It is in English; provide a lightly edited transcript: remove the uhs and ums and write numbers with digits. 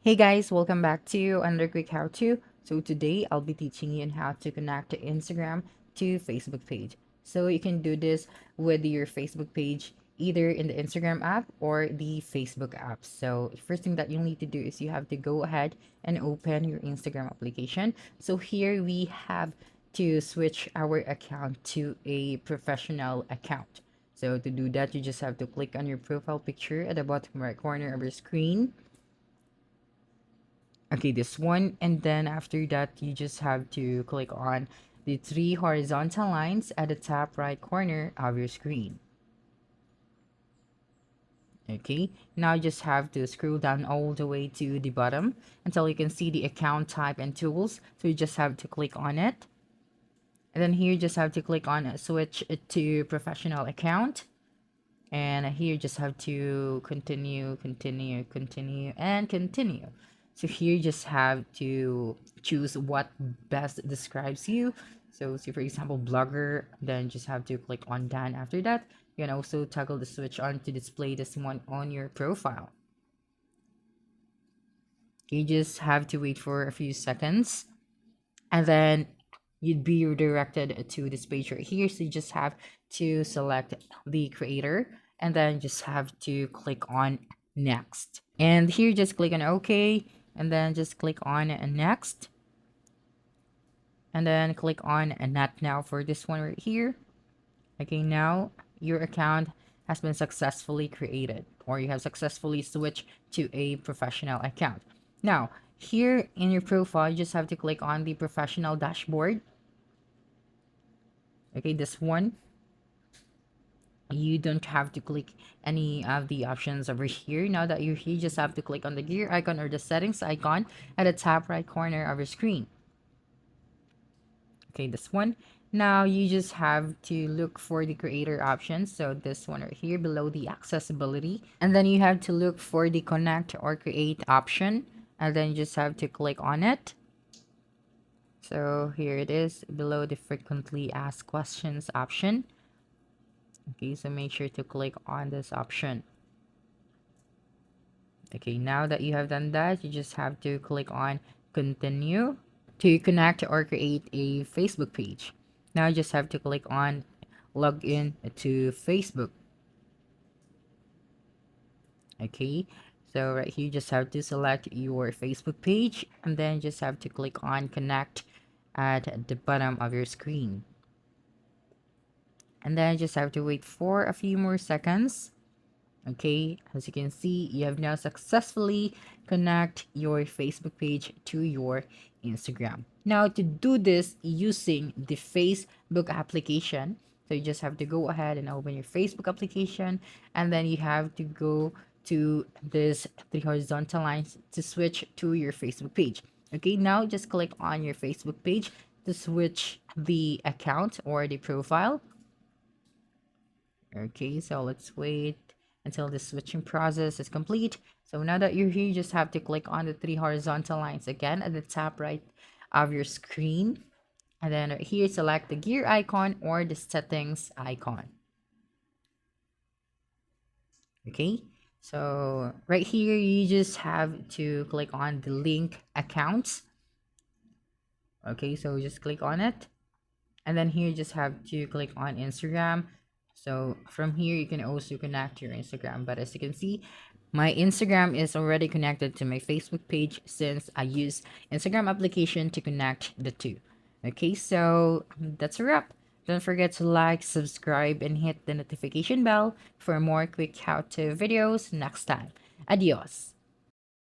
Hey guys, welcome back to another quick how-to. So today I'll be teaching you on how to connect the Instagram to Facebook page. So you can do this with your Facebook page either in the Instagram app or the Facebook app. So first thing that you'll need to do is you have to go ahead and open your Instagram application. So here we have to switch our account to a professional account. So to do that, you just have to click on your profile picture at the bottom right corner of your screen. Okay, this one, and then after that, you just have to click on the three horizontal lines at the top right corner of your screen. Okay, now you just have to scroll down all the way to the bottom until you can see the account type and tools. So you just have to click on it. And then here you just have to click on switch it to professional account. And here you just have to continue, continue, continue, and continue. So here you just have to choose what best describes you. So say for example, blogger, then just have to click on done after that. You can also toggle the switch on to display this one on your profile. You just have to wait for a few seconds and then you'd be redirected to this page right here. So you just have to select the creator and then just have to click on next. And here just click on OK and then just click on next and then click on not now for this one right here. Okay, now your account has been successfully created or you have successfully switched to a professional account. Now, here in your profile, you just have to click on the professional dashboard. Okay, this one. You don't have to click any of the options over here. Now that you're here, you just have to click on the gear icon or the settings icon at the top right corner of your screen. Okay, this one. Now you just have to look for the creator options. So this one right here below the accessibility. And then you have to look for the connect or create option. And then you just have to click on it. So here it is below the frequently asked questions option. Okay, so make sure to click on this option. Okay, now that you have done that, you just have to click on continue to connect or create a Facebook page. Now you just have to click on log in to Facebook. Okay, so right here you just have to select your Facebook page and then just have to click on connect at the bottom of your screen. And then just have to wait for a few more seconds. Okay, as you can see, you have now successfully connect your Facebook page to your Instagram. Now to do this using the Facebook application, so you just have to go ahead and open your Facebook application and then you have to go to this three horizontal lines to switch to your Facebook page. Okay, now just click on your Facebook page to switch the account or the profile. Okay, so let's wait until the switching process is complete. So now that you're here, you just have to click on the three horizontal lines again at the top right of your screen. And then right here, select the gear icon or the settings icon. Okay, so right here, you just have to click on the link accounts. Okay, so just click on it. And then here, you just have to click on Instagram. So from here, you can also connect your Instagram. But as you can see, my Instagram is already connected to my Facebook page since I use Instagram application to connect the two. Okay, so that's a wrap. Don't forget to like, subscribe, and hit the notification bell for more quick how-to videos next time. Adios.